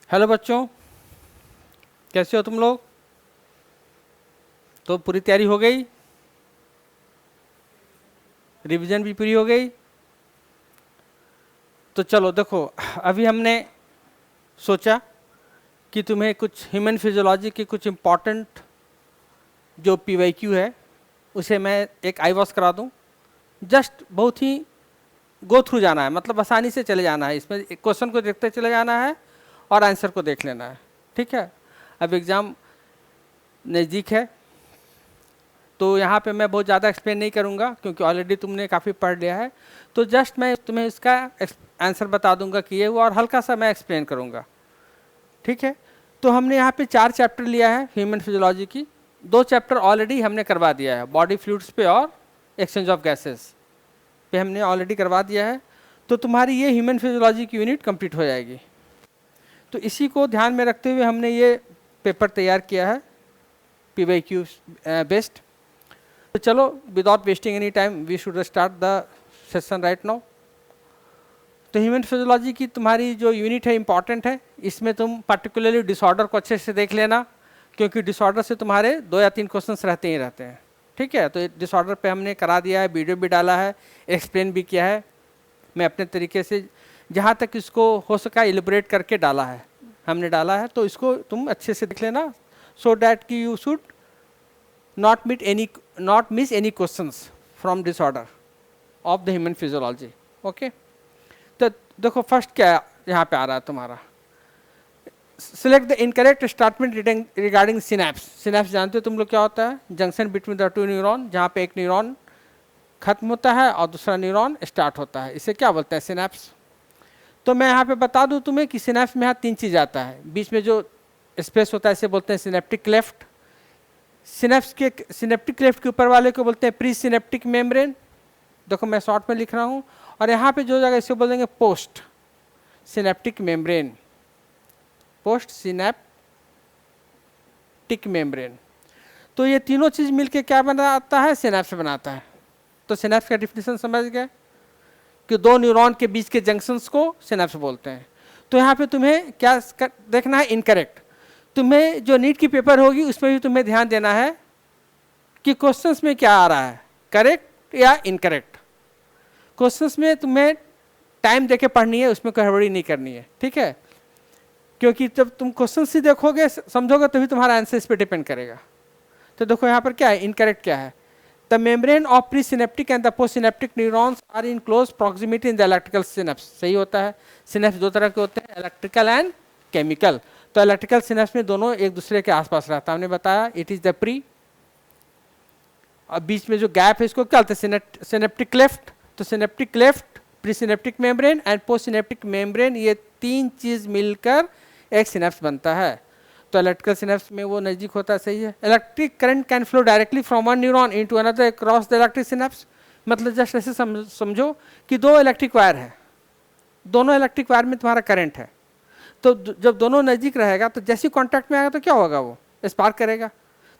Hello बच्चों, कैसे हो तुम लोग? तो पूरी तैयारी हो गई? रिवीजन भी पूरी हो गई? तो चलो देखो, अभी हमने सोचा कि तुम्हें कुछ ह्यूमन फिजियोलॉजी के कुछ इम्पॉर्टेंट जो पीवाईक्यू है उसे मैं एक आईवॉस करा दूं। जस्ट बहुत ही गो थ्रू जाना है, मतलब आसानी से चले जाना है, इसमें क्वेश्चन को देखते चले जाना है और आंसर को देख लेना है। ठीक है, अब एग्ज़ाम नज़दीक है तो यहाँ पे मैं बहुत ज़्यादा एक्सप्लेन नहीं करूँगा क्योंकि ऑलरेडी तुमने काफ़ी पढ़ लिया है। तो जस्ट मैं तुम्हें इसका आंसर बता दूंगा कि ये हुआ और हल्का सा मैं एक्सप्लेन करूँगा। ठीक है, तो हमने यहाँ पे 4 चैप्टर लिया है ह्यूमन फिजियोलॉजी की। 2 चैप्टर ऑलरेडी हमने करवा दिया है, बॉडी फ्लूइड्स पे और एक्सचेंज ऑफ गैसेस पे हमने ऑलरेडी करवा दिया है। तो तुम्हारी ये ह्यूमन फिजियोलॉजी की यूनिट कंप्लीट हो जाएगी। तो इसी को ध्यान में रखते हुए हमने ये पेपर तैयार किया है PYQ बेस्ड। तो चलो, without wasting any time we should start the session right now. तो ह्यूमन फिजियोलॉजी की तुम्हारी जो यूनिट है इंपॉर्टेंट है, इसमें तुम पर्टिकुलरली डिसऑर्डर को अच्छे से देख लेना क्योंकि डिसऑर्डर से तुम्हारे 2 या 3 क्वेश्चंस रहते ही रहते हैं। ठीक है, तो डिसऑर्डर पे हमने करा दिया है, वीडियो भी डाला है, एक्सप्लेन भी किया है। मैं अपने तरीके से जहाँ तक इसको हो सका एलिब्रेट करके डाला है, हमने डाला है। तो इसको तुम अच्छे से देख लेना सो डैट कि you should not miss any questions from disorder of the human physiology. Okay, तो देखो फर्स्ट क्या यहाँ पे आ रहा है तुम्हारा, select the incorrect statement regarding synapse. Synapse जानते हो तुम लोग क्या होता है? जंक्शन बिटवीन द 2 न्यूरॉन, जहाँ पे एक न्यूरॉन खत्म होता है और दूसरा न्यूरॉन स्टार्ट होता है, इसे क्या बोलते हैं? सिनेप्स। तो मैं यहाँ पे बता दूँ तुम्हें कि सिनेप्स में यहाँ 3 चीज़ आता है, बीच में जो स्पेस होता है इसे बोलते हैं सिनेप्टिक क्लेफ्ट। सिनेप्टिक क्लेफ्ट के ऊपर वाले को बोलते हैं प्री सिनेप्टिक मेम्ब्रेन। देखो मैं शॉर्ट में लिख रहा हूँ, और यहाँ पे जो जगह इसे बोलेंगे post synaptic membrane, post synaptic membrane. तो ये तीनों चीज़ मिलके क्या बनाता है? सिनेप्स बनाता है। तो सिनेप्स का डिफिनेशन समझ गए कि 2 न्यूरॉन के बीच के जंक्शंस को सिनेप्स बोलते हैं। तो यहाँ पे तुम्हें क्या देखना है? इनकरेक्ट। तुम्हें जो नीट की पेपर होगी उसमें भी तुम्हें ध्यान देना है कि क्वेश्चंस में क्या आ रहा है, करेक्ट या इनकरेक्ट। क्वेश्चंस में तुम्हें टाइम देके पढ़नी है, उसमें कोई हड़बड़ी नहीं करनी है। ठीक है, क्योंकि जब तुम क्वेश्चंस ही देखोगे समझोगे तभी तुम्हारा आंसर इस पर डिपेंड करेगा। तो देखो यहाँ पर क्या है, इनकरेक्ट क्या है? The membrane of pre synaptic and the post synaptic neurons are in close proximity in the electrical synapse. सही होता है। सिनेप्स 2 तरह के होते हैं, इलेक्ट्रिकल एंड केमिकल। तो इलेक्ट्रिकल सिनेप्स में दोनों एक दूसरे के आसपास रहता है। हमने बताया इट इज द प्री, और बीच में जो गैप है इसको क्या बोलते हैं? Synaptic cleft. तो synaptic cleft, presynaptic membrane and postsynaptic membrane, ये 3 चीज मिलकर एक सिनेप्स बनता है। तो इलेक्ट्रिकल सिनेप्स में वो नजदीक होता है। सही है। Electric current can flow directly from one neuron into another across the electric synapse. मतलब जस्ट ऐसे समझो कि 2 इलेक्ट्रिक वायर है, दोनों इलेक्ट्रिक वायर में तुम्हारा करंट है। तो जब दोनों नज़दीक रहेगा तो जैसे कांटेक्ट में आएगा तो क्या होगा? वो स्पार्क करेगा।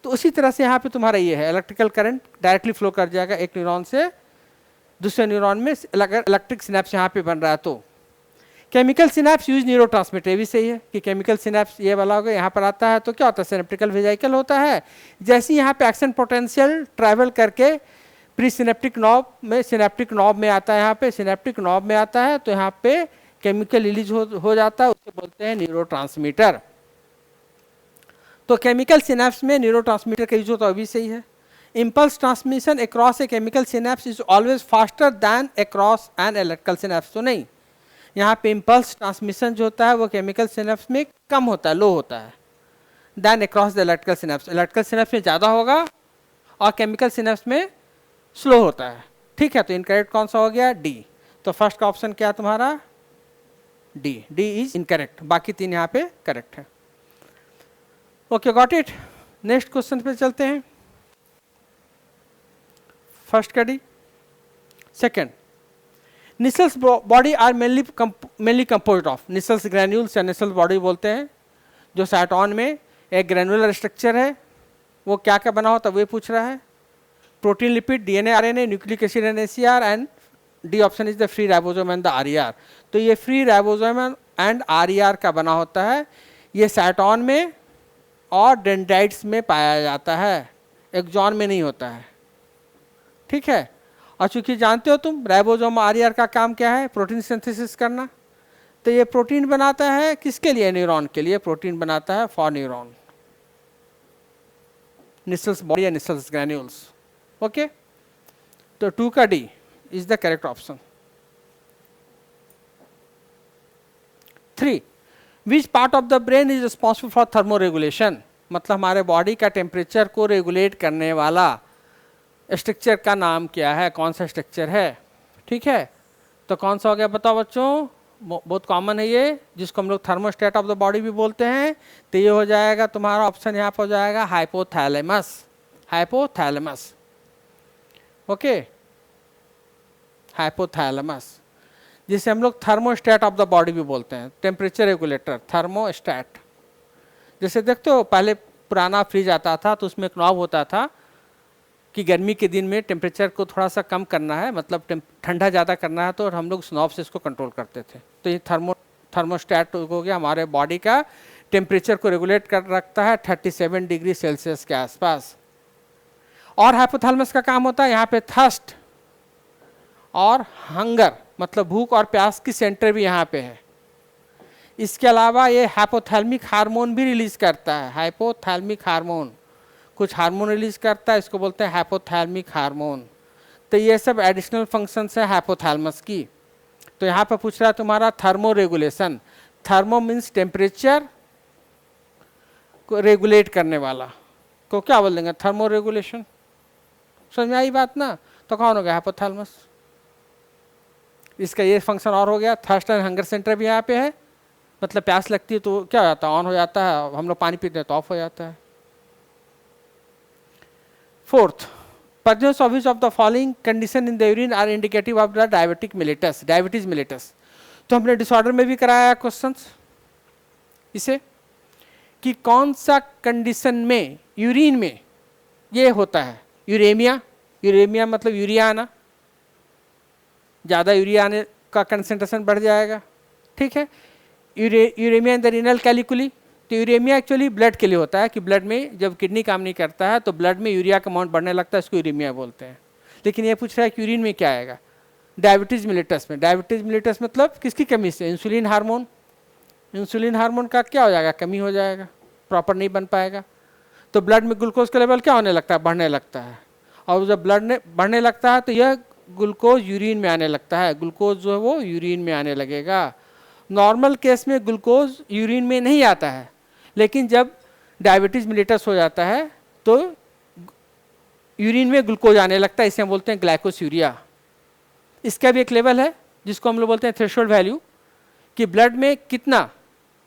तो उसी तरह से यहाँ पे तुम्हारा ये है, इलेक्ट्रिकल करंट डायरेक्टली फ्लो कर जाएगा एक न्यूरॉन से दूसरे न्यूरॉन में, अगर इलेक्ट्रिक सिनेप्स यहाँ पे बन रहा है तो। केमिकल सिनेप्स यूज न्यूरोट्रांसमीटर, भी सही है कि केमिकल सिनेप्स ये वाला होगा, यहाँ पर आता है तो क्या होता है? सिनेप्टिकल वेहिकल होता है। जैसे यहाँ पे एक्शन पोटेंशियल ट्रैवल करके प्री सिनेप्टिक नॉब में, सिनेप्टिक नॉब में आता है, यहाँ पे सिनेप्टिक नॉब में आता है तो यहाँ पे केमिकल रिलीज हो जाता है, उसे बोलते हैं न्यूरोट्रांसमीटर। तो केमिकल सिनेप्स में न्यूरोट्रांसमीटर का यूज होता है, भी सही है। Impulse transmission across a chemical synapse is always faster than across an electrical synapse. तो नहीं, यहाँ पे इम्पल्स ट्रांसमिशन जो होता है वो केमिकल सिनेप्स में कम होता है, लो होता है, than across the electrical synapse. Electrical synapse में ज़्यादा होगा और केमिकल सिनेप्स में स्लो होता है। ठीक है, तो इनकरेक्ट कौन सा हो गया? डी। तो फर्स्ट का ऑप्शन क्या तुम्हारा? डी। डी इज इनकरेक्ट, बाकी 3 यहाँ पे करेक्ट है। Okay, got it. Next question पे चलते हैं। फर्स्ट का D. Second, Nissl's body are mainly composed of. Nissl's granules या निसल्स बॉडी बोलते हैं, जो साइटोन में एक ग्रैनुलर स्ट्रक्चर है, वो क्या क्या बना होता है वो पूछ रहा है। Protein, lipid, DNA, RNA, nucleic acid and ACR, and D option is the free ribosome and the RER. तो ये फ्री राइबोसोम एंड RER का बना होता है। ये सैटॉन में और डेंड्राइट्स में पाया जाता है, एक्सॉन में नहीं होता है। ठीक है, और चूंकि जानते हो तुम राइबोसोम RER का काम क्या है, प्रोटीन सिंथेसिस करना। तो ये प्रोटीन बनाता है किसके लिए, न्यूरॉन के लिए प्रोटीन बनाता है, फॉर न्यूरॉन, निसल्स बॉडी या निसल्स ग्रैन्यूल्स। ओके, तो 2 का D is the correct option. 3, which part of the brain is responsible for thermoregulation, मतलब हमारे बॉडी का टेम्परेचर को रेगुलेट करने वाला स्ट्रक्चर का नाम क्या है, कौन सा स्ट्रक्चर है। ठीक है, तो कौन सा हो गया बताओ बच्चों, बहुत कॉमन है ये, जिसको हम लोग थर्मोस्टेट ऑफ द बॉडी भी बोलते हैं। तो ये हो जाएगा तुम्हारा ऑप्शन यहाँ पर हो जाएगा हाइपोथैलेमस, हाइपोथैलेमस। ओके, हाइपोथैलेमस, जिसे हम लोग थर्मोस्टेट ऑफ द बॉडी भी बोलते हैं, टेम्परेचर रेगुलेटर, थर्मोस्टेट। जैसे देखते हो पहले पुराना फ्रिज आता था तो उसमें एक नॉब होता था कि गर्मी के दिन में टेम्परेचर को थोड़ा सा कम करना है, मतलब ठंडा ज़्यादा करना है, तो हम लोग उस नॉब से इसको कंट्रोल करते थे। तो ये थर्मोस्टेट हो गया, हमारे बॉडी का टेम्परेचर को रेगुलेट कर रखता है 37 डिग्री सेल्सियस के आसपास। और हाइपोथैलेमस का काम होता है यहाँ पे थर्स्ट और हंगर, मतलब भूख और प्यास की सेंटर भी यहाँ पे है। इसके अलावा ये हाइपोथैलेमिक हार्मोन भी रिलीज करता है, हाइपोथैलेमिक हार्मोन, कुछ हार्मोन रिलीज करता है, इसको बोलते हैं हाइपोथैलेमिक हार्मोन। तो ये सब एडिशनल फंक्शंस है हाइपोथैलेमस की। तो यहाँ पे पूछ रहा है तुम्हारा thermo regulation, thermo means temperature को रेगुलेट करने वाला, को क्या बोल देंगे, थर्मो रेगुलेशन। समझ में आई बात ना, तो कौन हो गया हाइपोथैलेमस। इसका ये फंक्शन और हो गया, थर्स्ट एंड हंगर सेंटर भी यहाँ पे है, मतलब प्यास लगती है तो क्या हो जाता है, ऑन हो जाता है, हम लोग पानी पीते हैं तो ऑफ हो जाता है। 4th, presence of which of the following condition in the urine are indicative of the diabetic mellitus, diabetes mellitus। तो हमने डिसऑर्डर में भी कराया क्वेश्चंस इसे, कि कौन सा कंडीशन में यूरिन में ये होता है, यूरेमिया, यूरेमिया मतलब यूरिया आना, ज़्यादा यूरिया आने का कंसेंट्रेशन बढ़ जाएगा। ठीक है, यूरेमिया इन द रीनल कैलिकुली, तो यूरेमिया एक्चुअली ब्लड के लिए होता है, कि ब्लड में जब किडनी काम नहीं करता है तो ब्लड में यूरिया का अमाउंट बढ़ने लगता है, इसको यूरेमिया बोलते हैं। लेकिन ये पूछ रहा है कि यूरिन में क्या आएगा, डायबिटीज मिलिटस में। डायबिटीज मिलिटस मतलब किसकी कमी से, इंसुलिन हार्मोन, इंसुलिन हार्मोन का क्या हो जाएगा, कमी हो जाएगा, प्रॉपर नहीं बन पाएगा। तो ब्लड में ग्लूकोज का लेवल क्या होने लगता है, बढ़ने लगता है, और जब ब्लड बढ़ने लगता है तो यह ग्लूकोज यूरिन में आने लगता है, ग्लूकोज जो है वो यूरिन में आने लगेगा। नॉर्मल केस में ग्लूकोज यूरिन में नहीं आता है, लेकिन जब डायबिटीज मिलिटस हो जाता है तो यूरिन में ग्लूकोज आने लगता है, इसे हम बोलते हैं ग्लाइकोस्यूरिया। इसका भी एक लेवल है जिसको हम लोग बोलते हैं थ्रेशोल्ड वैल्यू, कि ब्लड में कितना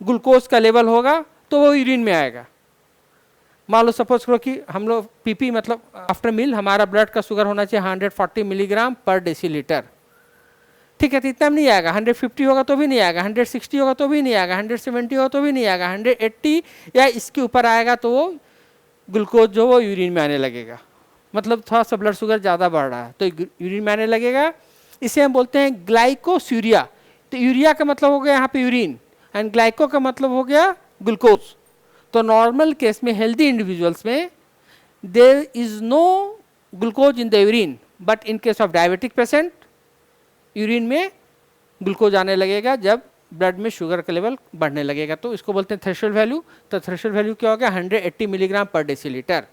ग्लूकोज का लेवल होगा तो वो यूरिन में आएगा। मान लो सपोज करो कि हम लोग पीपी मतलब आफ्टर मील हमारा ब्लड का शुगर होना चाहिए 140 मिलीग्राम पर डेसीलीटर। ठीक है, तो इतना नहीं आएगा, 150 होगा तो भी नहीं आएगा, 160 होगा तो भी नहीं आएगा, 170 होगा तो भी नहीं आएगा, 180 या इसके ऊपर आएगा तो वो ग्लूकोज जो वो यूरिन में आने लगेगा, मतलब थोड़ा सा ब्लड शुगर ज़्यादा बढ़ रहा है तो यूरिन में आने लगेगा। इसे हम बोलते हैं ग्लाइकोस्यूरिया। तो यूरिया का मतलब हो गया यहाँ पे यूरिन, एंड ग्लाइको का मतलब हो गया ग्लूकोज। तो नॉर्मल केस में हेल्दी इंडिविजुअल्स में there is no glucose in the urine, but in case of diabetic patient urine में ग्लूकोज आने लगेगा जब ब्लड में शुगर का लेवल बढ़ने लगेगा, तो इसको बोलते हैं थ्रेशोल्ड वैल्यू। तो थ्रेशोल्ड वैल्यू क्या हो गया, 180 मिलीग्राम पर डेसीलीटर।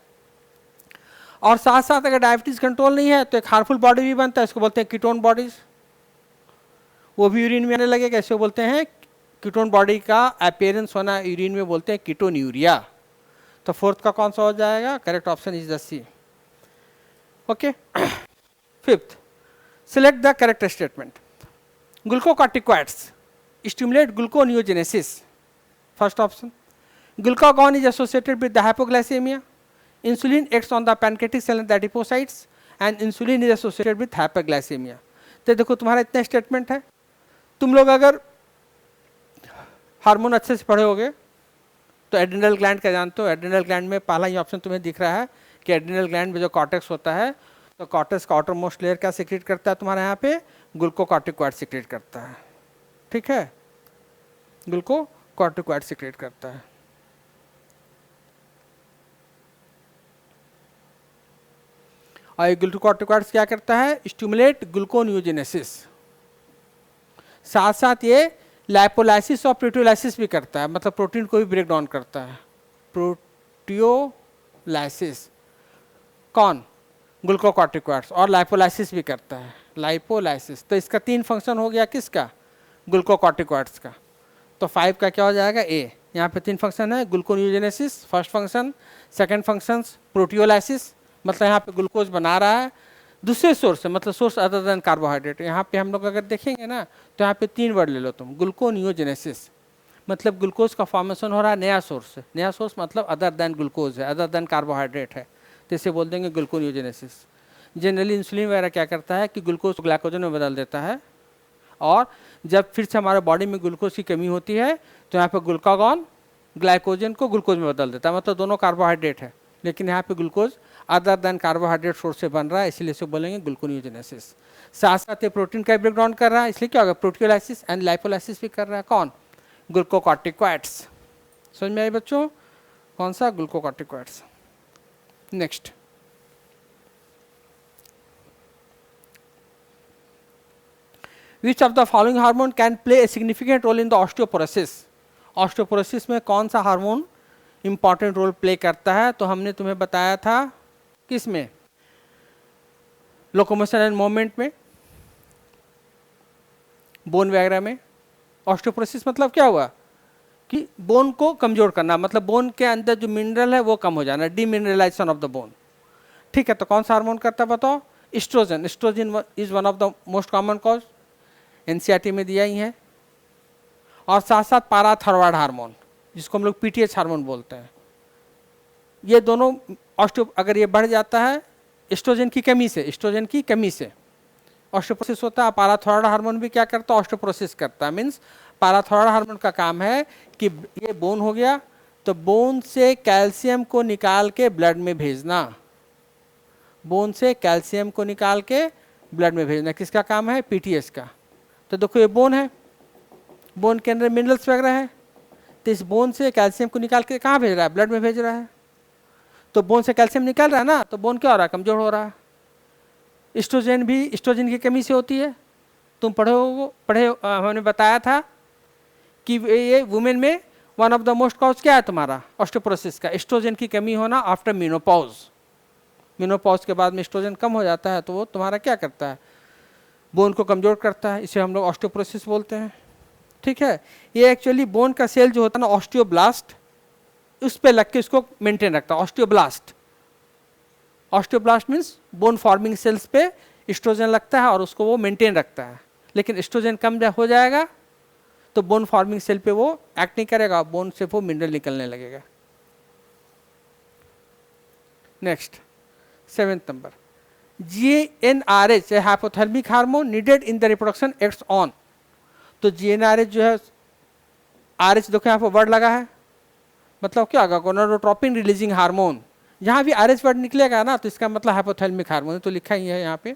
और साथ साथ अगर डायबिटीज कंट्रोल नहीं है तो एक हार्मफुल बॉडी भी बनता है, इसको बोलते हैं कीटोन बॉडीज, वो भी यूरिन में आने लगेगा, इसको बोलते हैं कीटोन बॉडी का अपीयरेंस होना यूरिन में बोलते हैं कीटोन्यूरिया। तो 4th का कौन सा हो जाएगा, correct option is the C. Okay, 5th, select the correct statement. Glucocorticoids stimulate gluconeogenesis. First option. Glucagon is associated with the hypoglycemia. Insulin acts on the pancreatic cell and the adipocytes, and insulin is associated with hyperglycemia. तो देखो तुम्हारा इतना statement है, तुम लोग अगर hormone अच्छे से पढ़े होगे तो एड्रिनल ग्लैंड का जानते हो। एड्रिनल ग्लैंड में पहला ही ऑप्शन तुम्हें दिख रहा है कि एड्रिनल ग्लैंड में जो कॉर्टेक्स होता है, तो कॉर्टेक्स का आउटर मोस्ट लेयर क्या सीक्रेट करता है तुम्हारे यहाँ पे, ग्लूकोकॉर्टिकॉइड सीक्रेट करता है। ठीक है, ग्लूकोकॉर्टिकॉइड सिक्रेट करता है। और ग्लूकोकॉर्टिकॉइड्स क्या करता है? Stimulate gluconeogenesis. साथ साथ ये लाइपोलाइसिस और प्रोटियोलाइसिस भी करता है, मतलब प्रोटीन को भी ब्रेक डाउन करता है। प्रोटियोलाइसिस कौन? ग्लूकोकॉर्टिकॉइड्स। और लाइपोलाइसिस भी करता है, लाइपोलाइसिस। तो इसका 3 फंक्शन हो गया, किसका? ग्लूकोकॉर्टिकॉइड्स का। तो 5 का क्या हो जाएगा? ए। यहाँ पे 3 फंक्शन है, gluconeogenesis first function, second function proteolysis, मतलब यहाँ पे ग्लूकोज बना रहा है दूसरे सोर्स से, मतलब सोर्स अदर देन कार्बोहाइड्रेट। यहाँ पे हम लोग अगर देखेंगे ना तो यहाँ पे 3 वर्ड ले लो तुम, ग्लूकोनियोजेनेसिस मतलब ग्लूकोज का फॉर्मेशन हो रहा है नया सोर्स से। नया सोर्स मतलब अदर देन ग्लूकोज है, अदर देन कार्बोहाइड्रेट है, तो इसे बोल देंगे ग्लूकोनियोजेनेसिस। जनरली इंसुलिन वगैरह क्या करता है कि ग्लूकोज को ग्लाइकोजन में बदल देता है, और जब फिर से हमारे बॉडी में ग्लूकोज की कमी होती है तो यहाँ पे ग्लूकागॉन ग्लाइकोजन को ग्लूकोज में बदल देता है, मतलब दोनों कार्बोहाइड्रेट है, लेकिन यहाँ पे glucose other than carbohydrate source से बन रहा है, इसलिए इसे बोलेंगे ग्लूकोनियोजेनेसिस। साथ साथ ये प्रोटीन का ब्रेक डाउन कर रहा है, इसलिए क्या होगा? प्रोटियोलाइसिस एंड लाइपोलाइसिस भी कर रहा है। कौन? ग्लूकोकॉर्टिकॉइड्स। समझ में आई बच्चों? कौन सा? Glucocorticoids. Next, which of the following hormone can play a significant role in the osteoporosis? Osteoporosis में कौन सा हार्मोन इंपॉर्टेंट रोल प्ले करता है? तो हमने तुम्हें बताया था किस में? लोकोमोशन एंड मूवमेंट में, बोन वगैरह में। ऑस्टियोपोरोसिस मतलब क्या हुआ कि बोन को कमजोर करना, मतलब बोन के अंदर जो मिनरल है वो कम हो जाना, डीमिनरलाइजेशन ऑफ द बोन। ठीक है, तो कौन सा हार्मोन करता है बताओ? Estrogen. Estrogen is one of the most common cause, NCERT में दिया ही है। और साथ साथ पाराथायरॉयड हार्मोन, जिसको हम लोग पीटीएच हार्मोन बोलते हैं। ये दोनों अगर ये बढ़ जाता है एस्ट्रोजन की कमी से, एस्ट्रोजन की कमी से ऑस्टियोपोरोसिस होता है। पाराथायरॉयड हार्मोन भी क्या करता है? ऑस्टियोपोरोसिस करता है। मीन्स पाराथायरॉयड हार्मोन का काम है कि ये बोन हो गया तो बोन से कैल्शियम को निकाल के ब्लड में भेजना, बोन से कैल्शियम को निकाल के ब्लड में भेजना किसका काम है? पीटीएच का। तो देखो ये बोन है, बोन के अंदर मिनरल्स वगैरह है, तो इस बोन से कैल्शियम को निकाल के कहाँ भेज रहा है? ब्लड में भेज रहा है। तो बोन से कैल्शियम निकल रहा है ना, तो बोन क्या हो रहा है? कमजोर हो रहा है। एस्ट्रोजन भी एस्ट्रोजन की कमी से होती है। तुम पढ़े हमने बताया था कि ये वुमेन में one of the most cause क्या है तुम्हारा? ऑस्टियोपोरोसिस का एस्ट्रोजन की कमी होना आफ्टर मेनोपॉज। मेनोपॉज के बाद में एस्ट्रोजन कम हो जाता है, तो वो तुम्हारा क्या करता है? बोन को कमजोर करता है, इसे हम लोग ऑस्टियोपोरोसिस बोलते हैं। ठीक है, ये एक्चुअली बोन का सेल जो होता है ना, ऑस्टियोब्लास्ट, उस पे लग के इसको मेंटेन रखता है। Osteoblast, osteoblast means bone forming sales पे एस्ट्रोजन लगता है और उसको वो मेंटेन रखता है। लेकिन एस्ट्रोजन कम हो जाएगा तो बोन फॉर्मिंग सेल पे वो एक्ट नहीं करेगा, बोन से वो मिनरल निकलने लगेगा। Next 7th number, GnRH A hypothalamic hormone needed in the reproduction acts on. तो GnRH जो है, RH देखो यहाँ पर वर्ड लगा है, मतलब क्या होगा? Gonadotropin releasing hormone. जहाँ भी RH वर्ड निकलेगा ना तो इसका मतलब हाइपोथैलेमिक हार्मोन, तो लिखा ही है यहाँ पे।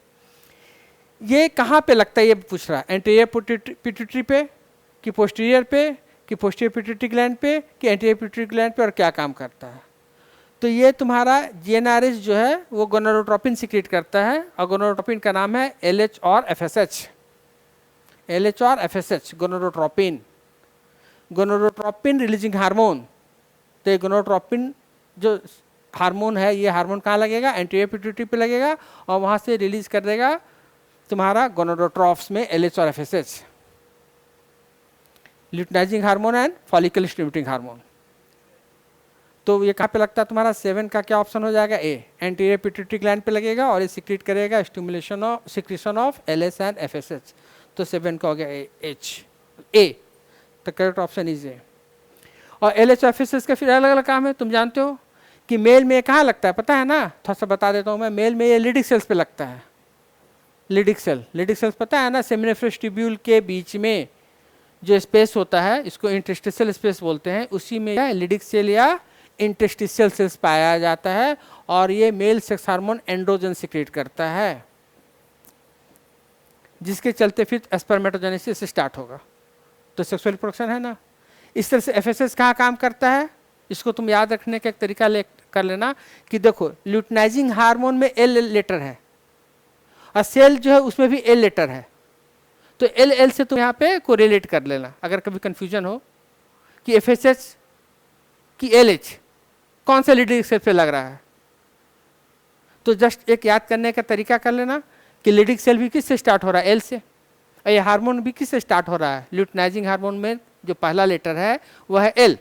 ये कहाँ पे लगता है ये पूछ रहा है? एंटीरियर पिट्यूटरी पे कि पोस्टीरियर पे कि पोस्टीरियर पिट्यूटरी ग्लैंड पे कि एंटीरियर पिट्यूटरी ग्लैंड पे, और क्या काम करता है? तो ये तुम्हारा GnRH जो है वो गोनाडोट्रोपिन सिक्रेट करता है, और गोनाडोट्रोपिन का नाम है LH और FSH। LH और FSH gonadotropin, gonadotropin releasing hormone. तो ये गोनाडोट्रोपिन जो हार्मोन है, ये हार्मोन कहाँ लगेगा? एंटीरियर पिट्यूटरी पे लगेगा, और वहाँ से रिलीज कर देगा तुम्हारा गोनाडोट्रॉफ्स में LH और FSH, luteinizing hormone and follicle stimulating hormone. तो ये कहाँ पे लगता है तुम्हारा? 7 का क्या ऑप्शन हो जाएगा? ए, एंटीरियर पिट्यूटरी ग्लैंड पे लगेगा और ये सिक्रेट करेगा stimulation of secretion of LH and FSH। तो 7 का हो गया H, ए। तो करेक्ट ऑप्शन इज ए। और LH और FSH का फिर अलग अलग काम है। तुम जानते हो कि मेल में कहाँ लगता है? पता है ना? थोड़ा सा बता देता हूँ मैं। मेल में ये लिडिक सेल्स पे लगता है। लिडिक सेल्स पता है ना? सेमिनिफरस ट्यूब्यूल के बीच में जो स्पेस होता है, इसको इंटरस्टिशियल स्पेस बोलते हैं, उसी में लिडिक सेल या इंटरस्टिशियल सेल्स पाया जाता है, और ये male sex hormone androgen secrete करता है, जिसके चलते फिर स्पर्मेटोजेनेसिस स्टार्ट होगा। तो सेक्सुअल रिप्रोडक्शन है ना। इस तरह से एफएसएस कहाँ काम करता है, इसको तुम याद रखने का एक तरीका कर लेना कि देखो ल्यूटिनाइजिंग हार्मोन में एल लेटर है और सेल जो है उसमें भी एल लेटर है, तो एल एल से तुम यहाँ पे कोरिलेट कर लेना अगर कभी कंफ्यूजन हो कि एफएसएच कि एलएच कौन सा लीडिंग सेल पे लग रहा है। तो जस्ट एक याद करने का तरीका कर लेना कि लीडिंग सेल भी किससे स्टार्ट हो रहा है, एल से, और ये हार्मोन भी किससे स्टार्ट हो रहा है, ल्यूटिनाइजिंग हार्मोन में जो पहला लेटर है वह है एल।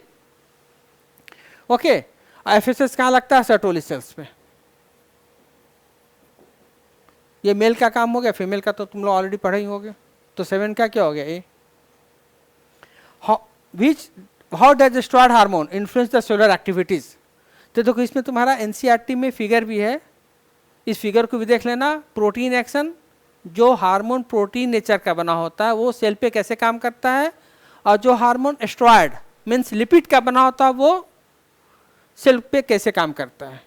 ओके, एफएसएस कहाँ लगता है, सर्टोली सेल्स में। ये मेल का काम हो गया, फीमेल का तो तुम लोग ऑलरेडी पढ़े ही होगे। तो 7 का क्या हो गया, a how does steroid hormone influence the cellular activities. तो देखो इसमें तुम्हारा एनसीईआरटी में फिगर भी है, इस फिगर को भी देख लेना। प्रोटीन एक्शन, जो हार्मोन प्रोटीन नेचर का बना होता है वो सेल पे कैसे काम करता है, और जो हार्मोन स्टेरॉयड मीन्स लिपिड का बना होता है वो सेल पे कैसे काम करता है,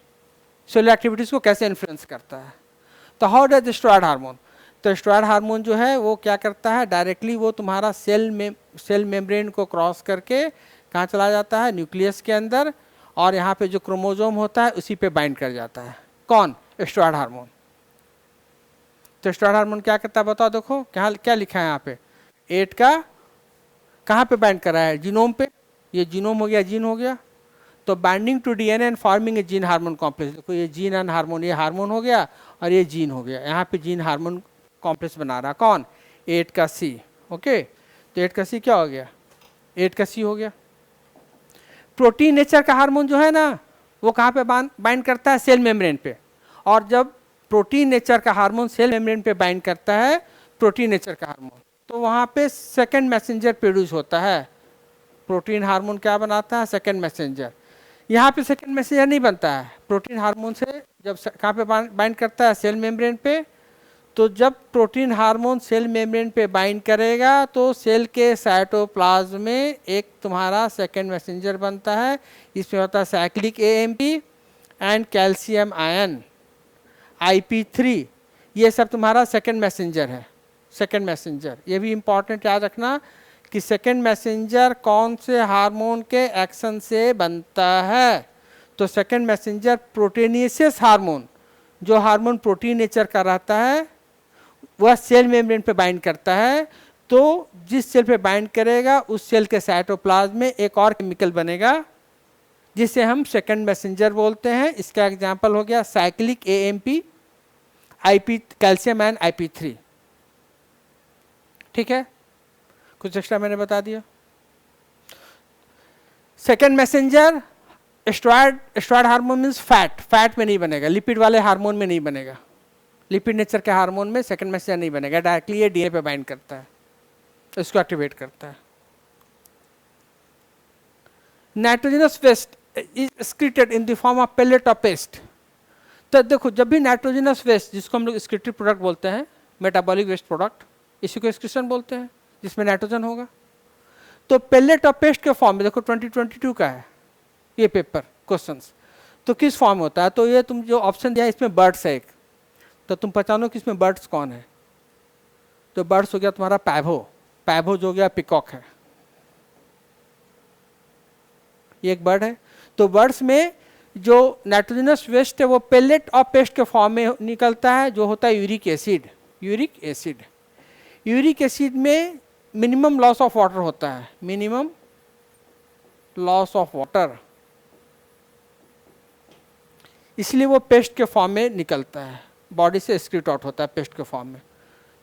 सेलुलर एक्टिविटीज को कैसे इन्फ्लुएंस करता है। तो हाउ डज स्टेरॉयड हार्मोन, तो स्टेरॉयड हार्मोन जो है वो क्या करता है, डायरेक्टली वो तुम्हारा सेल मेम्ब्रेन को क्रॉस करके कहाँ चला जाता है, न्यूक्लियस के अंदर, और यहाँ पे जो क्रोमोजोम होता है उसी पे बाइंड कर जाता है। कौन, स्टेरॉयड हार्मोन। तो स्टेरॉयड हार्मोन क्या करता है बताओ, देखो क्या क्या लिखा है यहाँ पे, 8 का कहाँ पे बाइंड कर रहा है, जीनोम पे। ये जीनोम हो गया, जीन हो गया, तो binding to DNA and forming a gene hormone complex. देखो ये जीन एंड हार्मोन, ये हार्मोन हो गया और ये जीन हो गया, यहाँ पे जीन हार्मोन कॉम्प्लेक्स बना रहा। कौन, 8 का सी। ओके, तो 8 का सी क्या हो गया, 8 का सी हो गया। प्रोटीन नेचर का हार्मोन जो है ना वो कहाँ पे बाइंड करता है, सेल मेम्ब्रेन पे। और जब प्रोटीन नेचर का हार्मोन सेल मेम्ब्रेन पे बाइंड करता है, प्रोटीन नेचर का हार्मोन, तो वहाँ पे सेकंड मैसेंजर प्रोड्यूस होता है। प्रोटीन हार्मोन क्या बनाता है, सेकंड मैसेंजर। यहाँ पे सेकंड मैसेंजर नहीं बनता है, प्रोटीन हार्मोन से जब कहाँ पे बाइंड करता है, सेल मेम्ब्रेन पे। तो जब प्रोटीन हार्मोन सेल मेम्ब्रेन पे बाइंड करेगा तो सेल के साइटोप्लाज्म में एक तुम्हारा सेकंड मैसेंजर बनता है, इसमें होता है cyclic AMP and calcium ion IP3। ये सब तुम्हारा सेकंड मैसेंजर है, सेकंड मैसेंजर। ये भी इंपॉर्टेंट याद रखना कि सेकंड मैसेंजर कौन से हार्मोन के एक्शन से बनता है। तो सेकंड मैसेंजर प्रोटीनियस हार्मोन, जो हार्मोन प्रोटीन नेचर का रहता है वह सेल मेम्ब्रेन पे बाइंड करता है। तो जिस सेल पे बाइंड करेगा उस सेल के साइटोप्लाज्म में एक और केमिकल बनेगा जिसे हम सेकंड मैसेंजर बोलते हैं। इसका एग्जांपल हो गया cyclic AMP, IP calcium and IP3। ठीक है, कुछ एक्स्ट्रा मैंने बता दिया। Second messenger steroid hormone means fat में नहीं बनेगा, लिपिड वाले हार्मोन में नहीं बनेगा। लिपिड नेचर के हार्मोन में सेकंड मैसेंजर नहीं बनेगा, डायरेक्टली ये डीएनए पे बाइंड करता है, इसको एक्टिवेट करता है। Nitrogenous waste is excreted in the form of pellet of paste. तो देखो जब भी नाइट्रोजनस वेस्ट, जिसको हम लोग एक्सक्रीटिव प्रोडक्ट बोलते हैं, मेटाबॉलिक वेस्ट प्रोडक्ट, इसी को एक्सक्रीशन बोलते हैं, जिसमें नाइट्रोजन होगा, तो पेलेट ऑफ पेस्ट के फॉर्म में, देखो 2022 का है ये पेपर क्वेश्चंस, तो किस फॉर्म होता है। तो ये तुम जो ऑप्शन दिया है इसमें बर्ड्स है एक, तो तुम पहचानो कि इसमें बर्ड्स कौन है। तो बर्ड्स हो गया तुम्हारा पैभो जो हो गया पिकॉक है, ये एक बर्ड है। तो बर्ड्स में जो नाइट्रोजनस वेस्ट है वो पेलेट ऑफ पेस्ट के फॉर्म में निकलता है, जो होता है यूरिक एसिड। यूरिक एसिड में मिनिमम लॉस ऑफ वाटर होता है, मिनिमम लॉस ऑफ वाटर, इसलिए वो पेस्ट के फॉर्म में निकलता है, बॉडी से एक्सक्रीट आउट होता है पेस्ट के फॉर्म में।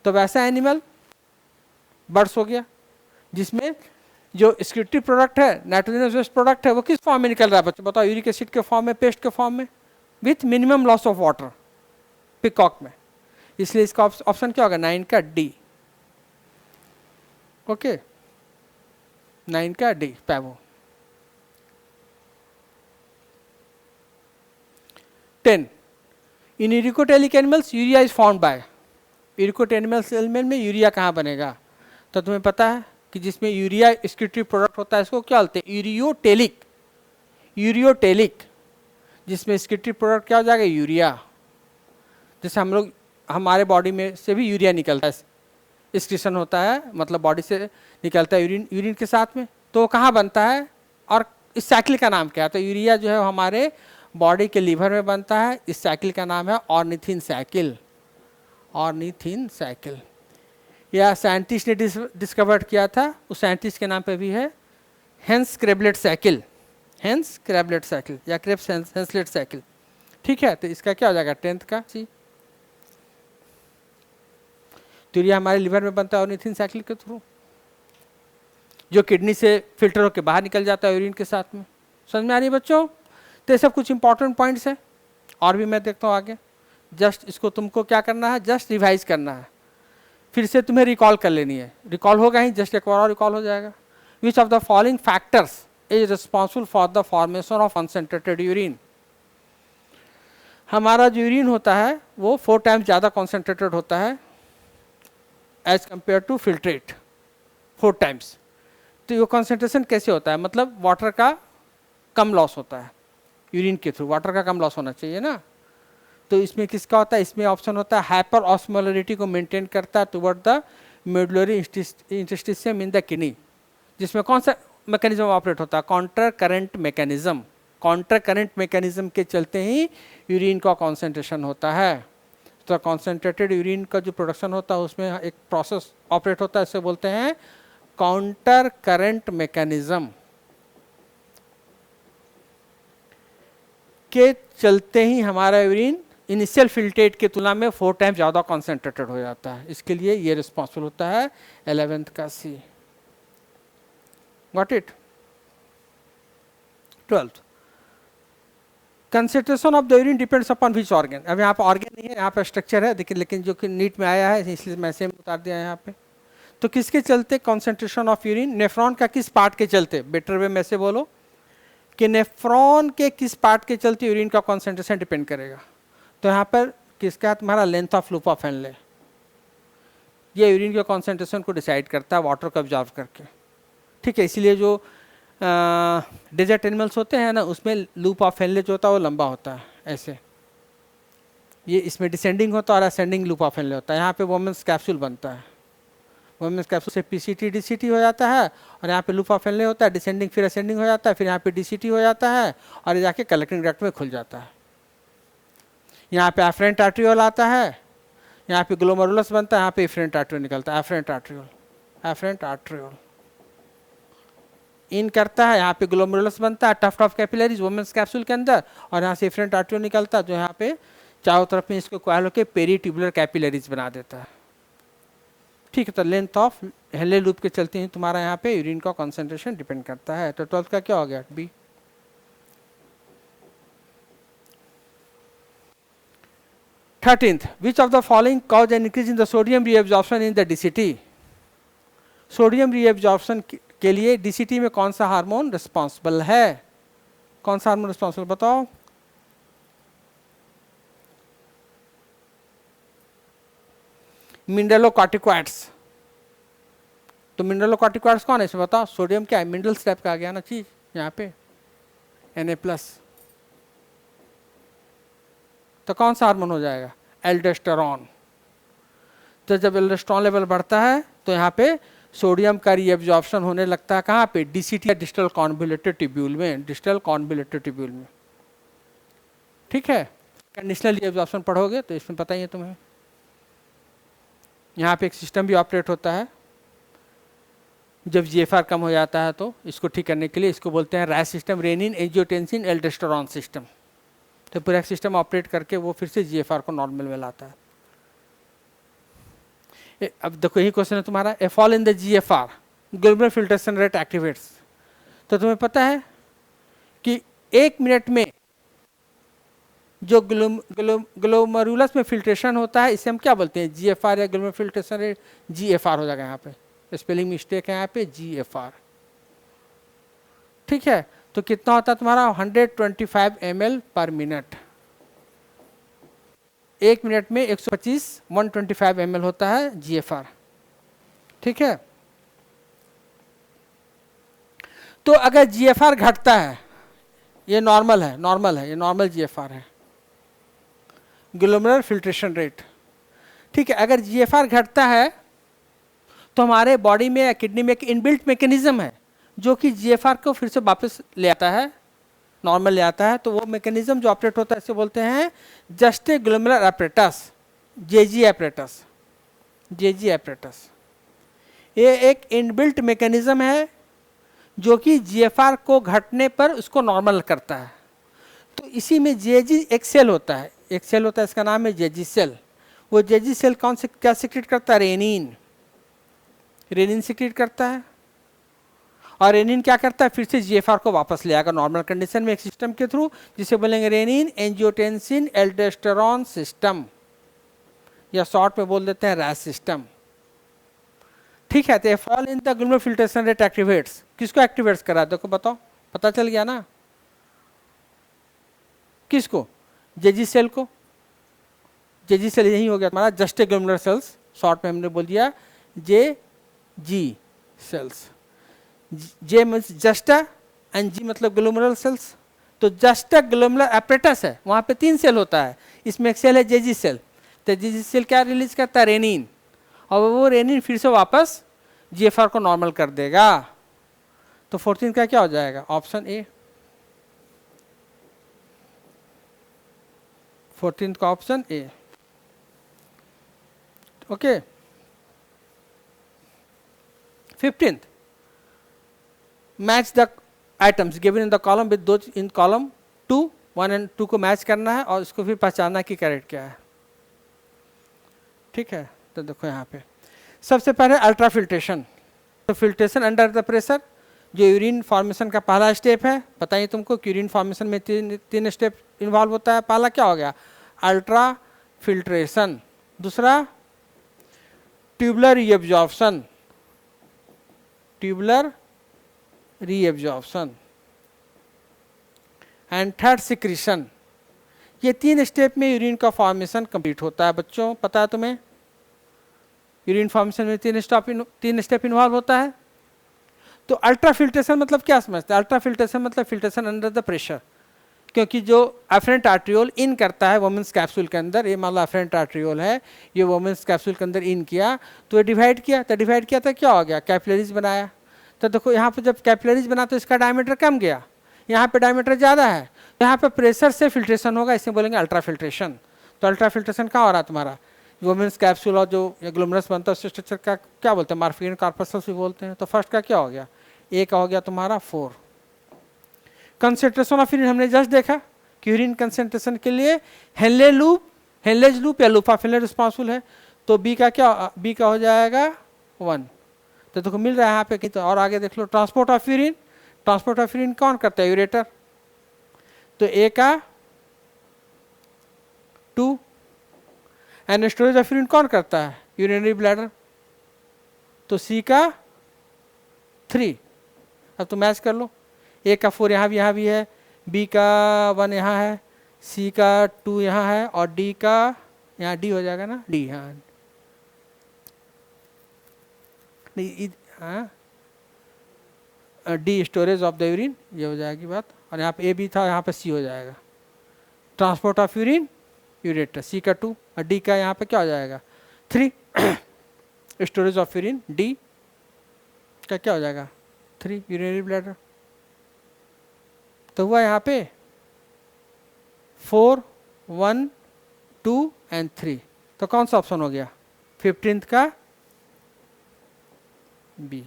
तो वैसा एनिमल बर्ड्स हो गया, जिसमें जो एक्सक्रीटिव प्रोडक्ट है, नाइट्रोजनस वेस्ट प्रोडक्ट है, वो किस फॉर्म में निकल रहा है बच्चों बताओ, यूरिक एसिड के फॉर्म में, पेस्ट के फॉर्म में, with minimum loss of water, peacock में। इसलिए इसका ऑप्शन क्या होगा, 9 का डी। ओके, 9 का D, Pavo. 10 in uricotelic animals urea is found by. Uricotelic animal में यूरिया कहाँ बनेगा, तो तुम्हें पता है कि जिसमें यूरिया एक्सक्रीटिव प्रोडक्ट होता है इसको क्या बोलते हैं, यूरियोटेलिक, जिसमें एक्सक्रीटिव प्रोडक्ट क्या हो जाएगा, यूरिया। जैसे हम लोग, हमारे बॉडी में से भी यूरिया निकलता है, एक्सक्रीशन होता है, मतलब बॉडी से निकलता है यूरिन के साथ में, तो कहाँ बनता है और इस साइकिल का नाम क्या है? तो यूरिया जो है हमारे बॉडी के लीवर में बनता है। इस साइकिल का नाम है ऑर्निथिन साइकिल, ऑर्निथिन साइकिल। यह साइंटिस्ट ने डिस्कवर किया था, उस साइंटिस्ट के नाम पे भी है हेंस क्रेबलेट साइकिल, हेंस क्रेबलेट साइकिल या क्रेब्स हेंसलेट साइकिल। ठीक है, तो इसका क्या हो जाएगा 10th का सी। तो यूरिया हमारे लिवर में बनता है ऑर्निथिन साइकिल के थ्रू, जो किडनी से फिल्टर होकर बाहर निकल जाता है यूरिन के साथ में। समझ में आ रही है बच्चों? तो ये सब कुछ इंपॉर्टेंट पॉइंट्स है, और भी मैं देखता हूँ आगे। जस्ट इसको तुमको क्या करना है, जस्ट रिवाइज करना है, फिर से तुम्हें रिकॉल कर लेनी है। रिकॉल होगा ही, जस्ट एक बार और रिकॉल हो जाएगा। विच of the following factors is responsible for the formation of concentrated urine? हमारा जो यूरिन होता है वो 4 टाइम्स ज़्यादा कॉन्सेंट्रेटेड होता है as compare to filtrate, 4 times. तो ये कॉन्सेंट्रेशन कैसे होता है? मतलब वाटर का कम लॉस होता है यूरिन के थ्रू, वाटर का कम लॉस होना चाहिए ना। तो इसमें किसका होता है? इसमें ऑप्शन होता है हाइपर ऑस्मोलरिटी को मेंटेन करता है toward the medullary interstitium in the kidney, जिसमें कौन सा मैकेनिज्म ऑपरेट होता है? Counter current mechanism. Counter current mechanism के चलते ही यूरिन का कॉन्सेंट्रेशन होता है। तो कॉन्सेंट्रेटेड यूरिन का जो प्रोडक्शन होता है उसमें एक प्रोसेस ऑपरेट होता है, इसे बोलते हैं काउंटर करंट मैकेनिज्म के चलते ही हमारा यूरिन इनिशियल फिल्ट्रेट की तुलना में 4 टाइम्स ज़्यादा कॉन्सेंट्रेटेड हो जाता है। इसके लिए ये रिस्पॉन्सिबल होता है 11th का C. Got it? 12th, concentration of the urine depends upon which organ. अब यहाँ पर ऑर्गन नहीं है, यहाँ पर स्ट्रक्चर है, लेकिन जो कि नीट में आया है इसलिए मैं सेम उतार दिया है यहाँ पे। तो किसके चलते कंसेंट्रेशन ऑफ यूरिन? नेफ्रॉन का किस पार्ट के चलते? बेटर वे में से बोलो कि नेफ्रॉन के किस पार्ट के चलते यूरिन का कंसेंट्रेशन डिपेंड करेगा। तो यहाँ पर किसका है? तुम्हारा length of loop of Henle. ये यूरिन के कंसेंट्रेशन को डिसाइड करता है वाटर को ऑब्जॉर्व करके। ठीक है, इसीलिए जो डेजर्ट एनिमल्स होते हैं ना, उसमें लूप ऑफ हेनले जो होता है वो लंबा होता है ऐसे। ये इसमें डिसेंडिंग होता है और असेंडिंग लूप ऑफ हेनले होता है। यहाँ पे वोमेंस कैप्सूल बनता है, वोमेंस कैप्सूल से पीसीटी डीसीटी हो जाता है, और यहाँ पे लूप ऑफ हेनले होता है, डिसेंडिंग फिर असेंडिंग हो जाता है, फिर यहाँ पे डीसीटी हो जाता है और ये जाके कलेक्टिंग डक्ट में खुल जाता है। यहाँ पे एफरेंट आर्ट्रियोल आता है, यहाँ पे ग्लोमेरुलस बनता है, यहाँ पे एफरेंट आर्ट्रियोल निकलता है। Efferent arteriole, efferent arteriole in करता है, यहाँ पे ग्लोमेरुलस बनता है, tuft of capillaries Bowman's capsule के अंदर, और यहाँ से एफरेंट आर्ट्रियोल निकलता है जो यहाँ पे चारों तरफ में इसको कॉइल होकर पेरीट्यूबुलर कैपिलरीज बना देता है। ठीक है, तो लेंथ ऑफ हेनले लूप के चलते ही तुम्हारा यहाँ पे यूरिन का कॉन्सेंट्रेशन डिपेंड करता है। तो 12th का क्या हो गया? B. 13th, which of the following cause an increase in the sodium reabsorption in the DCT? Sodium reabsorption के लिए डीसीटी में कौन सा हार्मोन रिस्पॉन्सिबल है? कौन सा हार्मोन रिस्पॉन्सिबल बताओ? मिनरलोकॉर्टिकॉइड्स। तो मिनरलोकॉर्टिकॉइड्स कौन है इसमें बताओ? सोडियम क्या है? मिनरल्स टाइप का आ गया ना चीज यहाँ पे, Na+। तो कौन सा हार्मोन हो जाएगा? एल्डोस्टेरॉन। तो जब एल्डोस्टेरॉन लेवल बढ़ता है तो यहाँ पे सोडियम का रीएब्जॉर्प्शन होने लगता है। कहाँ पे? डीसीटी, डिस्टल कॉन्वोल्यूटेड ट्यूब्यूल में, डिस्टल कॉन्वोल्यूटेड ट्यूब्यूल में। ठीक है, कंडीशनल रीएब्जॉर्प्शन पढ़ोगे तो इसमें पता ही है तुम्हें। यहाँ पे एक सिस्टम भी ऑपरेट होता है, जब जीएफआर कम हो जाता है तो इसको ठीक करने के लिए इसको बोलते हैं RAS system, renin angiotensin aldosterone system. तो पूरा सिस्टम ऑपरेट करके वो फिर से जीएफआर को नॉर्मल में लाता है। अब देखो यही क्वेश्चन है तुम्हारा, a fall in the GFR glomerular filtration rate activates. तो तुम्हें पता है कि 1 मिनट में जो ग्लोमेरुलस में फिल्ट्रेशन होता है इसे हम क्या बोलते हैं? जीएफआर या ग्लोमेरुलर फिल्ट्रेशन रेट। जीएफआर हो जाएगा, यहाँ पे स्पेलिंग मिस्टेक है, यहाँ पे जीएफआर। ठीक है, तो कितना होता है तुम्हारा? 125 ml पर मिनट। 1 मिनट में 125 ml होता है जीएफआर। ठीक है, तो अगर जीएफआर घटता है, ये नॉर्मल है, नॉर्मल है, ये नॉर्मल जीएफआर है, ग्लोमेरुलर फिल्ट्रेशन रेट। ठीक है, अगर जीएफआर घटता है तो हमारे बॉडी में या किडनी में एक इनबिल्ट मैकेनिज्म है, जो कि जीएफआर को फिर से वापस ले आता है, नॉर्मल ले आता है। तो वो मैकेनिज्म जो ऑपरेट होता है इसे बोलते हैं जस्ट ग्लोमेरुलर एपरेटस, जेजी एपरेटस। जेजी एपरेटस ये एक इनबिल्ट मैकेनिज्म है जो कि जीएफआर को घटने पर उसको नॉर्मल करता है। तो इसी में जेजी एक सेल होता है, एक सेल होता है, इसका नाम है जेजी सेल। वो जेजी सेल कौन से क्या सिक्रेट करता है? रेनिन। रेनिन सिक्रेट करता है, और रेनिन क्या करता है? फिर से जीएफआर को वापस ले आएगा नॉर्मल कंडीशन में एक सिस्टम के थ्रू, जिसे बोलेंगे रेनिन एंजियोटेंसिन एल्डोस्टेरॉन सिस्टम, या शॉर्ट में बोल देते हैं रैस सिस्टम। ठीक है, तो fall in the glomerular filtration rate activates, किसको एक्टिवेट्स करा? देखो बताओ, पता चल गया ना? किसको? जेजी सेल को। जेजी सेल यही हो गया हमारा जस्ट ग्लोमेरुलर सेल्स, शॉर्ट में हमने बोल दिया J G cells. J means juxta and G मतलब ग्लोमेरुलर सेल्स। तो जस्टा ग्लोमेरुलर एपरेटस है, वहां पे 3 सेल होता है, इसमें एक सेल है जेजी सेल। तो जेजी सेल क्या रिलीज करता है? रेनिन, और वो रेनिन फिर से वापस जीएफआर को नॉर्मल कर देगा। तो 14 का क्या हो जाएगा? Option A. 14 का option A. Okay. 15th, match the items given in the column with those in column 2, 1 और 2 को मैच करना है और इसको फिर पहचानना कि कैरेट क्या है। ठीक है, तो देखो यहाँ पे सबसे पहले अल्ट्रा फिल्ट्रेशन। तो फिल्ट्रेशन अंडर द प्रेशर जो यूरिन फॉर्मेशन का पहला स्टेप है। बताइए तुमको कि यूरिन फॉर्मेशन में तीन स्टेप इन्वॉल्व होता है। पहला क्या हो गया? Ultra filtration. दूसरा tubular reabsorption, tubular reabsorption, and third secretion. ये 3 स्टेप में यूरिन का फॉर्मेशन कंप्लीट होता है। बच्चों पता है तुम्हें? यूरिन फॉर्मेशन में 3 स्टेप इन्वॉल्व होता है। तो अल्ट्रा फिल्ट्रेशन मतलब क्या समझते हैं? अल्ट्रा फिल्ट्रेशन मतलब फिल्ट्रेशन अंडर द प्रेशर, क्योंकि जो एफरेंट आर्ट्रियोल इन करता है वोमेंस कैप्सूल के अंदर, ये मान लो एफरेंट आर्ट्रियोल है, ये वोमेंस कैप्सूल के अंदर इन किया तो ये डिवाइड किया, तो डिवाइड किया तो क्या हो गया? कैपिलरीज बनाया। तो देखो यहाँ पे जब कैपिलरीज बना तो इसका डायमीटर कम गया, यहाँ पे डायमीटर ज़्यादा है, तो यहाँ पे प्रेशर से फिल्ट्रेशन होगा, इसे बोलेंगे अल्ट्रा फिल्ट्रेशन। तो अल्ट्रा फिल्ट्रेशन कहाँ हो रहा है तुम्हारा? वोमेंस कैप्सूल और जो ग्लोमेरुलस बनता है उस स्ट्रक्चर का क्या बोलते हैं? मार्फिन कॉर्पसल्स भी बोलते हैं। तो फर्स्ट का क्या हो गया? ए का हो गया तुम्हारा 4। कंसेंट्रेशन ऑफ यूरिन हमने जस्ट देखा कि यूरिन कंसेंट्रेशन के लिए हेनलेज लूप या लूप ऑफ हेनले रिस्पॉन्सिबल है। तो बी का क्या? बी का हो जाएगा 1। तो देखो मिल रहा है यहाँ पे। तो और आगे देख लो, transport of urine. Transport of urine कौन करता है? यूरेटर। तो ए का 2, एंड स्टोरेज ऑफ यूरिन कौन करता है? Urinary bladder. तो सी का 3। अब तो मैच कर लो, ए का 4 यहाँ भी है, बी का 1 यहाँ है, सी का 2 यहाँ है, और डी का यहाँ डी हो जाएगा ना, डी। हाँ हाँ, D storage of the urine, ये हो जाएगी बात। और यहाँ पे ए बी था, यहाँ पे सी हो जाएगा ट्रांसपोर्ट ऑफ यूरिन यूरेटर। सी का 2 और डी का यहाँ पे क्या हो जाएगा? 3 स्टोरेज ऑफ यूरिन। डी का क्या हो जाएगा? 3 यूरिनरी ब्लैडर। तो हुआ यहाँ पे 4, 1, 2 एंड 3। तो कौन सा ऑप्शन हो गया? 15th का B.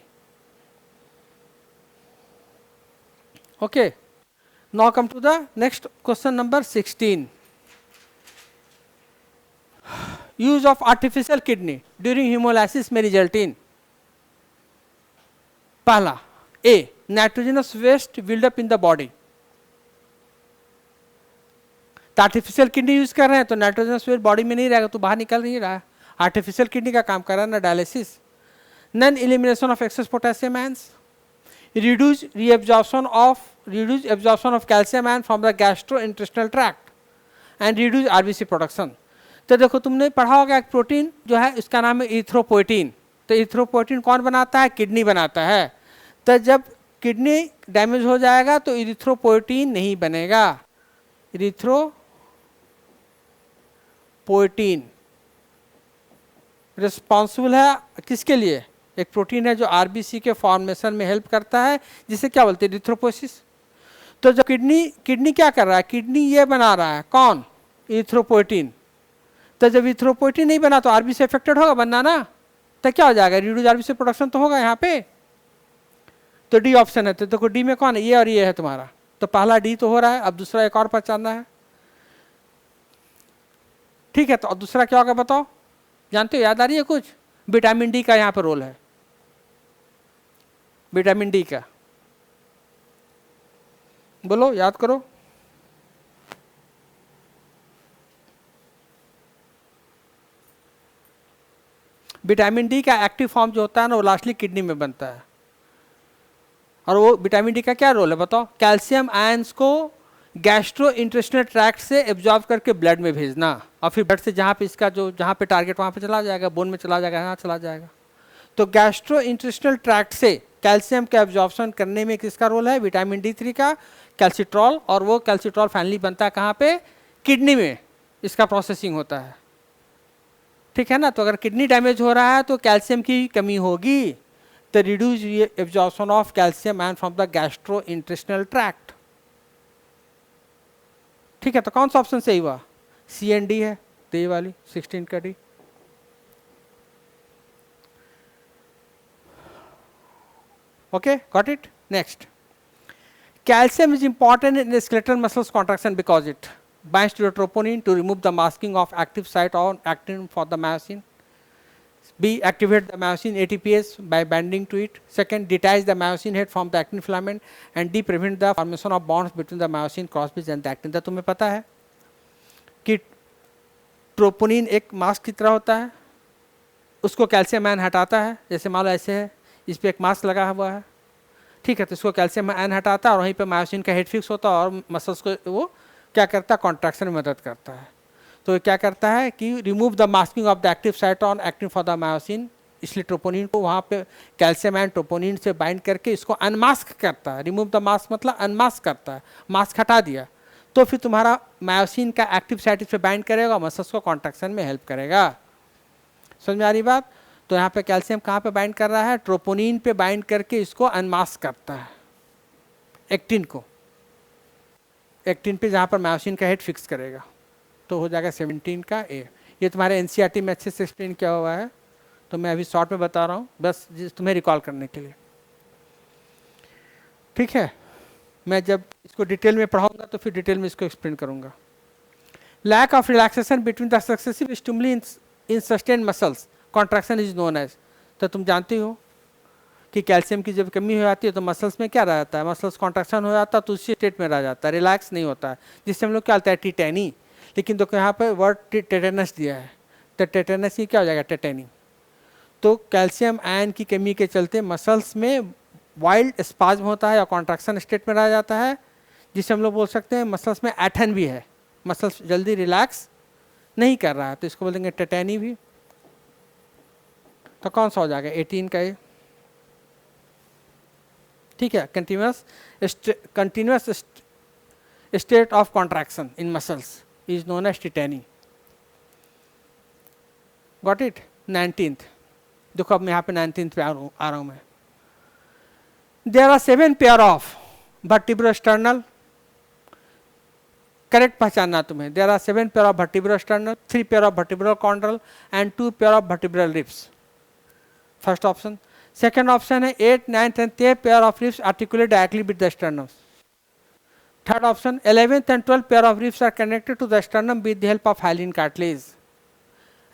Okay, now come to the next question number 16। Use of artificial kidney during hemolysis में रिजल्ट इन। पहला, A nitrogenous waste buildup in the body. तो आर्टिफिशियल किडनी यूज कर रहे हैं तो नाइट्रोजनस वेस्ट बॉडी में नहीं रहेगा, तो बाहर निकल नहीं रहा है। आर्टिफिशियल किडनी का काम कर रहा है ना dialysis. None elimination of excess potassium ions, reduce absorption of calcium ion from the gastrointestinal tract and reduce RBC production। तो देखो तुमने पढ़ा होगा एक प्रोटीन जो है इसका नाम है इथ्रोपोइटीन। तो इथ्रोपोइटीन कौन बनाता है? किडनी बनाता है। तो जब किडनी डैमेज हो जाएगा तो इरिथ्रोपोइटीन नहीं बनेगा। इरिथ्रोपोइटीन रिस्पॉन्सिबल है किसके लिए? एक प्रोटीन है जो आरबीसी के फॉर्मेशन में हेल्प करता है, जिसे क्या बोलते हैं, इरिथ्रोपोइसिस। तो जब किडनी क्या कर रहा है, किडनी ये बना रहा है, कौन, इरिथ्रोपोइटिन। तो जब इरिथ्रोपोइटिन नहीं बना तो आरबीसी अफेक्टेड होगा, बनना ना, तो क्या हो जाएगा, रिड्यूस आरबीसी प्रोडक्शन तो होगा यहाँ पे। तो डी ऑप्शन है। तो देखो डी में कौन है, ये और ये है तुम्हारा। तो पहला डी तो हो रहा है, अब दूसरा एक और पहचानना है। ठीक है, तो अब दूसरा क्या होगा बताओ, जानते हो, याद आ रही है कुछ, विटामिन डी का यहाँ पर रोल है, विटामिन डी का, बोलो याद करो। विटामिन डी का एक्टिव फॉर्म जो होता है ना, वो लास्टली किडनी में बनता है। और वो विटामिन डी का क्या रोल है बताओ, कैल्शियम आयंस को गैस्ट्रो इंटेस्टिनल ट्रैक्ट से एब्जॉर्ब करके ब्लड में भेजना, और फिर ब्लड से जहाँ पे इसका जो जहाँ पे टारगेट वहाँ पे चला जाएगा, बोन में चला जाएगा, यहाँ चला जाएगा। तो गैस्ट्रो इंटेस्टिनल ट्रैक्ट से कैल्शियम का एब्जॉर्प्शन करने में किसका रोल है, विटामिन D3 का, कैल्सिट्रॉल। और वो कैल्सिट्रॉल फाइनली बनता है कहाँ पे, किडनी में, इसका प्रोसेसिंग होता है। ठीक है ना। तो अगर किडनी डैमेज हो रहा है तो कैल्शियम की कमी होगी, तो reduce absorption of calcium ion from the gastro intestinal tract. ठीक है, तो कौन सा ऑप्शन सही हुआ, सी एंड डी है, तो ये वाली 16 का D. Okay, got it? Next. Calcium is important in the skeletal muscles contraction because it binds to the troponin to remove the masking of active site on actin for the myosin. B. Activate the myosin ATPase by binding to it. Second, detach the myosin head from the actin filament. And D. Prevent the formation of bonds between the myosin crossbridge and the actin. तो तुम्हें पता है कि troponin एक mask की तरह होता है, उसको कैल्शियम आयन हटाता है। जैसे मान लो ऐसे है, इस पर एक मास्क लगा हुआ है, ठीक है, तो इसको कैल्शियम आयन हटाता है और वहीं पे मायोसिन का हेड फिक्स होता है और मसल्स को वो क्या करता है, कॉन्ट्रैक्शन में मदद करता है। तो ये क्या करता है कि remove the masking of the active site on acting for the myosin, इसलिए ट्रोपोनिन को वहाँ पे कैल्शियम आयन ट्रोपोनिन से बाइंड करके इसको अनमास्क करता है। रिमूव द मास्क मतलब अनमास्क करता है, मास्क हटा दिया, तो फिर तुम्हारा मायोसिन का एक्टिव साइट इस पर बाइंड करेगा, मसल्स को कॉन्ट्रैक्शन में हेल्प करेगा। समझ में आ रही बात। तो यहाँ पे कैल्शियम कहाँ पे बाइंड कर रहा है, ट्रोपोनिन पे बाइंड करके इसको अनमास्क करता है, एक्टिन को, एक्टिन पे जहाँ पर मायोसिन का हेड फिक्स करेगा। तो हो जाएगा 17 का ए। ये तुम्हारे एनसीईआरटी में अच्छे से एक्सप्लेन किया हुआ है, तो मैं अभी शॉर्ट में बता रहा हूँ बस तुम्हें रिकॉल करने के लिए। ठीक है, मैं जब इसको डिटेल में पढ़ाऊंगा तो फिर डिटेल में इसको एक्सप्लेन करूंगा। Lack of relaxation between the successive stimuli in sustain muscles contraction is known as. तो तुम जानते हो कि कैल्शियम की जब कमी हो जाती है तो मसल्स में क्या रह जाता है, मसल्स कॉन्ट्रैक्शन हो जाता है तो उसी स्टेट में रह जाता है, रिलैक्स नहीं होता है, जिससे हम लोग क्या होता है, टिटैनी। लेकिन तो यहाँ पर वर्ड टेटेनस दिया है, तो टेटेनस ही क्या हो जाएगा, टेटेनी। तो कैल्शियम आयन की कमी के चलते मसल्स में वाइल्ड स्पाज्म होता है या कॉन्ट्रैक्शन स्टेट में रह जाता है, जिसे हम लोग बोल सकते हैं मसल्स में एठन भी है, मसल्स जल्दी रिलैक्स नहीं कर रहा है, तो इसको बोलेंगे टेटेनी भी। तो कौन सा हो जाएगा, 18 का ये। ठीक है, continuous state of contraction in muscles is known as tetany. Got it. 19th देखो, अब मैं यहाँ पे 19th पे आ रहा हूँ मैं। There are 7 pair of vertebrosternal, correct पहचानना तुम्हें। There are 7 pair of vertebrosternal, 3 pair of vertebral chondral and 2 pair of vertebral ribs. First option. Second option है 8, 9th and 10th pair of ribs articulate directly with the sternum. Third option 11th and 12th pair of ribs are connected to the sternum with the help of hyaline cartilage.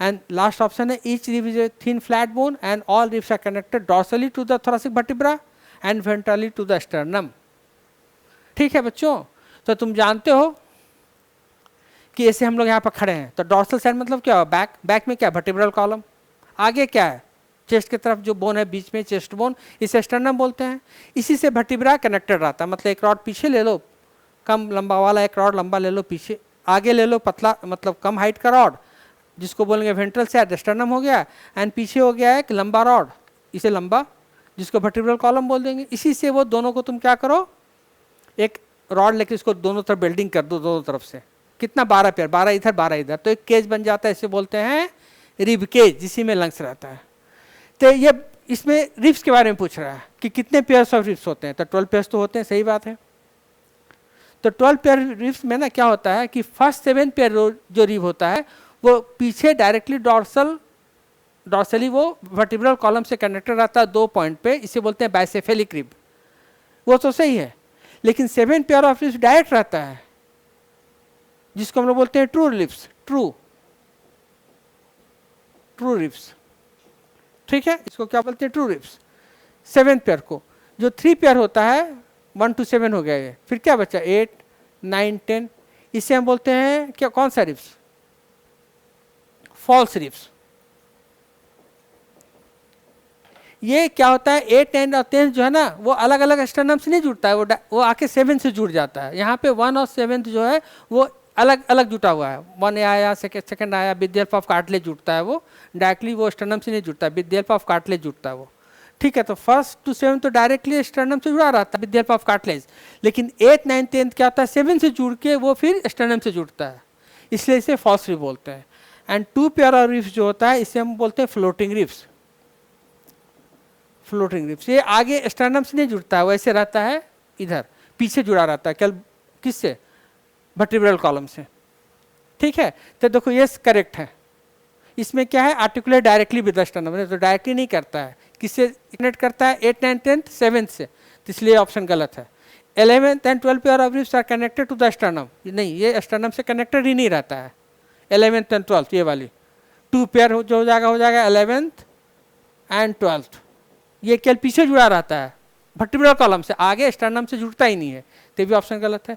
And last option है each rib is a thin flat bone and all ribs are connected dorsally to the thoracic vertebra and ventrally to the sternum. ठीक है बच्चों, तो तुम जानते हो कि ऐसे हम लोग यहाँ पर खड़े हैं तो डॉर्सल साइड मतलब क्या हो, बैक, बैक में क्या, वर्टिब्रल कॉलम, आगे क्या है, चेस्ट की तरफ जो बोन है बीच में चेस्ट बोन, इसे स्टर्नम बोलते हैं। इसी से वर्टिब्रा कनेक्टेड रहता है, मतलब एक रॉड पीछे ले लो, कम लंबा वाला एक रॉड लंबा ले लो, पीछे आगे ले लो पतला मतलब कम हाइट का रॉड, जिसको बोलेंगे वेंट्रल साइड स्टर्नम हो गया, एंड पीछे हो गया एक लंबा रॉड, इसे लंबा, जिसको वर्टिब्रल कॉलम बोल देंगे। इसी से वो दोनों को तुम क्या करो, एक रॉड लेके इसको दोनों तरफ बेल्डिंग कर दो, दोनों तरफ से कितना, 12 पेयर, 12 इधर 12 इधर, तो एक केज बन जाता है, इसे बोलते हैं रिब केज, जिसी में लंग्स रहता है। तो ये इसमें रिप्स के बारे में पूछ रहा है कि कितने पेयर्स ऑफ रिप्स होते हैं, तो 12 पेयर्स तो होते हैं, सही बात है। तो 12 पेयर रिप्स में ना क्या होता है कि फर्स्ट 7 पेयर जो रिब होता है वो पीछे डायरेक्टली डॉर्सली वो वर्टिब्रल कॉलम से कनेक्टेड रहता है 2 पॉइंट पे, इसे बोलते हैं बाइसेफेलिक रिब, वो तो सही है। लेकिन 7 पेयर ऑफ रिब्स डायरेक्ट रहता है जिसको हम लोग बोलते हैं ट्रू रिब्स, ट्रू रिब्स, ठीक है, इसको क्या बोलते हैं, ट्रू रिब्स। 7 पेयर को, जो 3 पेयर होता है 1 to 7 हो गया ये, फिर क्या बचा 8 9 10, इसे हम बोलते हैं क्या, कौन सा रिब्स, फॉल्स रिब्स। ये क्या होता है 8 9 और 10 जो है ना वो अलग अलग स्टर्नम से नहीं जुड़ता है, वो आके 7 से जुड़ जाता है। यहाँ पे 1 और 7 जो है वो अलग अलग जुटा हुआ है, 1 आया, सेकंड आया, with the help of cartilage जुड़ता है, वो डायरेक्टली वो स्टर्नम से नहीं जुड़ता, with the help of cartilage जुड़ता है वो, ठीक है। तो 1 to 7 तो डायरेक्टली स्टर्नम से जुड़ा रहता है with the help of cartilage, लेकिन 8 9 10 क्या होता है 7 से जुड़ के वो फिर स्टर्नम से जुड़ता है, इसलिए इसे फॉल्स रिब बोलते हैं। एंड 2 पेयर ऑफ रिब्स जो होता है इसे हम बोलते हैं फ्लोटिंग रिब्स, फ्लोटिंग रिब्स। ये आगे स्टर्नम से नहीं जुड़ता है, वैसे रहता है इधर पीछे जुड़ा रहता है, क्या किससे, वर्टिब्रल कॉलम से, ठीक है। तो देखो ये करेक्ट है, इसमें क्या है articulate directly with the sternum, तो डायरेक्टली नहीं करता है, किससे कनेक्ट करता है 8 9 10 7 से, तो इसलिए ऑप्शन गलत है। 11th and 12th pair of ribs are connected to the sternum, नहीं ये स्टर्नम से कनेक्टेड ही नहीं रहता है 11th and 12th, ये वाली 2 पेयर जो हो जाएगा 11th and 12th, ये केवल पीछे जुड़ा रहता है वर्टिब्रल कॉलम से, आगे स्टर्नम से जुड़ता ही नहीं है, तो भी ऑप्शन गलत है।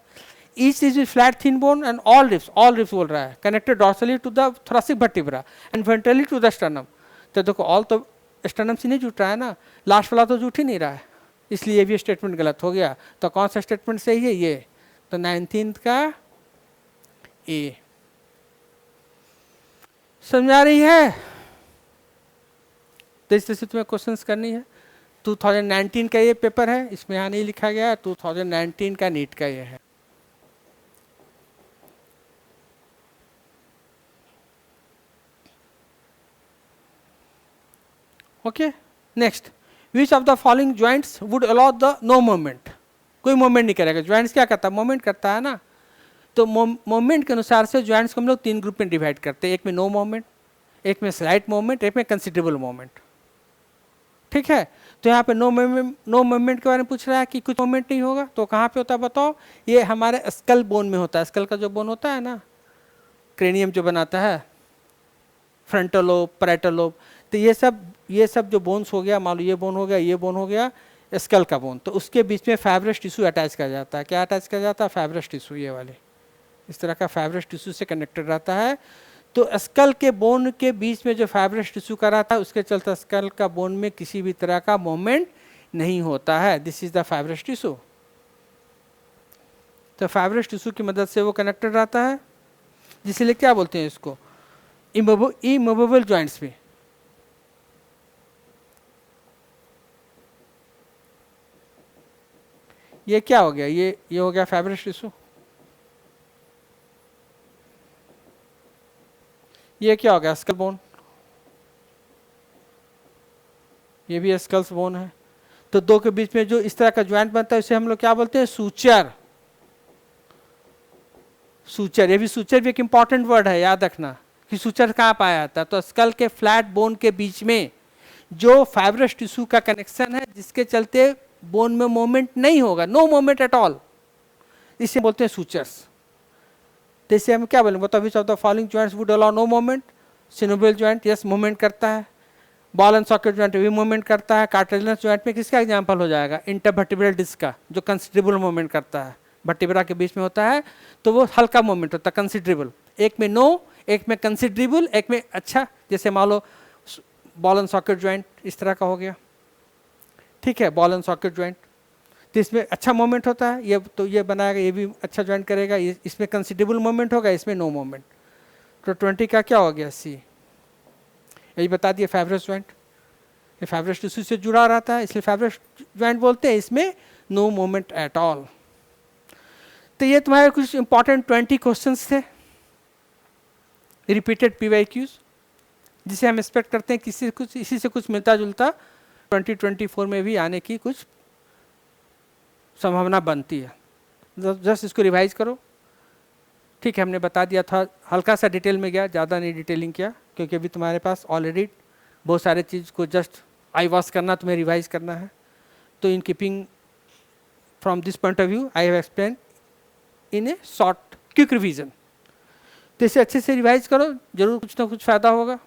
Each is with flat thin bone and all ribs बोल रहा है connected dorsally to the thoracic vertebra and ventrally to the sternum। तो देखो all तो स्टर्नम से नहीं जुट रहा है ना, लास्ट वाला तो जुट ही नहीं रहा है, इसलिए ये भी स्टेटमेंट गलत हो गया। तो कौन सा स्टेटमेंट सही है, ये तो 19th का ए। समझ आ रही है, तो इस तरह से तुम्हें क्वेश्चंस करनी है। 2019 का ये पेपर है, इसमें यहाँ नहीं लिखा गया, 2019 का नीट का ये है। Okay next, which of the following joints would allow the no movement, कोई मूवमेंट नहीं करेगा, ज्वाइंट्स क्या करता है, मूवमेंट करता है ना। तो मूवमेंट के अनुसार से ज्वाइंट्स को हम लोग 3 ग्रुप में डिवाइड करते हैं, एक में नो मूवमेंट, एक में स्लाइट मूवमेंट, एक में कंसिडरेबल मूवमेंट, ठीक है। तो यहाँ पे नो मूवमेंट के बारे में पूछ रहा है कि कुछ मूवमेंट नहीं होगा, तो कहाँ पे होता है बताओ, ये हमारे स्कल बोन में होता है, स्कल का जो बोन होता है ना, क्रेनियम जो बनाता है, फ्रंटल लोब, पैराइटल लोब, तो ये सब जो बोन्स हो गया, मान लो ये बोन हो गया, ये बोन हो गया, स्कल का बोन, तो उसके बीच में फाइब्रस टिश्यू अटैच किया जाता है। क्या अटैच किया जाता है, फाइब्रस टिश्यू, ये वाले इस तरह का फाइब्रस टिश्यू से कनेक्टेड रहता है। तो स्कल के बोन के बीच में जो फाइब्रस टिश्यू का रहता है, उसके चलते स्कल का बोन में किसी भी तरह का मूवमेंट नहीं होता है, this is the fibrous tissue. तो फाइब्रस टिश्यू की मदद से वो कनेक्टेड रहता है, जिसलिए क्या बोलते हैं इसको, इमूवेबल जॉइंट्स भी। ये क्या हो गया, ये हो गया फाइब्रस टिश्यू, ये क्या हो गया स्कल बोन, ये भी स्कल्स बोन है। तो दो के बीच में जो इस तरह का ज्वाइंट बनता है उसे हम लोग क्या बोलते हैं, सूचर। सूचर, ये भी सूचर भी एक इंपॉर्टेंट वर्ड है, याद रखना कि सूचर कहाँ पाया जाता है। तो स्कल के फ्लैट बोन के बीच में जो फाइब्रस टिश्यू का कनेक्शन है, जिसके चलते बोन में मूवमेंट नहीं होगा, नो मूवमेंट एट ऑल, इसे बोलते हैं सूचर्स। तो इसे हम क्या बोलेंगे बताओ, which of the following joints would allow no movement, synovial joint yes movement करता है, बॉल एंड सॉकेट जॉइंट भी मूवमेंट करता है, कार्टिलेजिनस जॉइंट में किसका एग्जांपल हो जाएगा, इंटरवर्टिब्रल डिस्क का, जो कंसिडरेबल मूवमेंट करता है, वर्टिब्रा के बीच में होता है, तो वो हल्का मूवमेंट होता है, कंसिडरेबल। एक में नो, एक में कंसिडरेबल, एक में अच्छा, जैसे मान लो बॉल एंड सॉकेट जॉइंट इस तरह का हो गया, ठीक है, बॉल एंड सॉकेट जॉइंट, तो इसमें अच्छा मूवमेंट होता है, ये तो ये बनाएगा, ये भी अच्छा जॉइंट करेगा, इसमें कंसिडरेबल मूवमेंट होगा, इसमें नो मूवमेंट। तो 20 का क्या हो गया, सी, यही बता दिया फाइब्रस जॉइंट, ये फाइब्रस टिश्यू से जुड़ा रहता है, इसलिए फाइब्रस जॉइंट बोलते हैं, इसमें नो मूवमेंट एट ऑल। तो ये तुम्हारे कुछ इंपॉर्टेंट 20 क्वेश्चंस थे, रिपीटेड PYQs, जिसे हम एक्सपेक्ट करते हैं किसी इसी से कुछ मिलता जुलता 2024 में भी आने की कुछ संभावना बनती है। जस्ट इसको रिवाइज करो। ठीक है, हमने बता दिया था, हल्का सा डिटेल में गया, ज़्यादा नहीं डिटेलिंग किया, क्योंकि अभी तुम्हारे पास ऑलरेडी बहुत सारे चीज़ को जस्ट आई वॉश करना, तुम्हें रिवाइज करना है। तो in keeping from this point of view I have explain in A short quick revision. तो इसे अच्छे से रिवाइज करो, जरूर कुछ ना कुछ फ़ायदा होगा।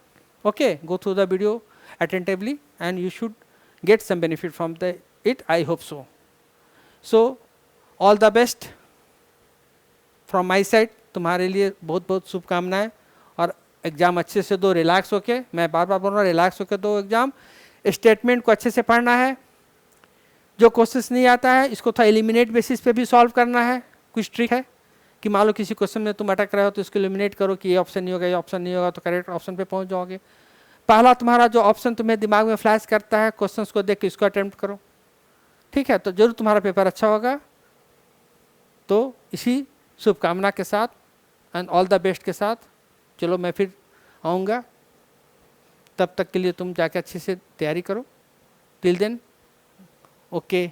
Okay, go through the video attentively and you should get some benefit from it, I hope so. So all the best from my side, तुम्हारे लिए बहुत बहुत शुभकामनाएं, और एग्ज़ाम अच्छे से दो, रिलैक्स होके, मैं बार बार बोल रहा हूँ रिलैक्स होके दो एग्ज़ाम। स्टेटमेंट को अच्छे से पढ़ना है, जो क्वेश्चंस नहीं आता है इसको थोड़ा एलिमिनेट बेसिस पे भी सॉल्व करना है। कुछ ट्रिक है कि मान लो किसी क्वेश्चन में तुम अटक रहे हो तो इसको एलिमिनेट करो कि ये ऑप्शन नहीं होगा, ये ऑप्शन नहीं होगा, तो करेक्ट ऑप्शन पे पहुंच जाओगे। पहला तुम्हारा जो ऑप्शन तुम्हें दिमाग में फ्लैश करता है क्वेश्चंस को देख के इसको अटेम्प्ट करो। ठीक है, तो जरूर तुम्हारा पेपर अच्छा होगा। तो इसी शुभकामना के साथ एंड ऑल द बेस्ट के साथ चलो मैं फिर आऊँगा, तब तक के लिए तुम जाके अच्छे से तैयारी करो। Till then okay.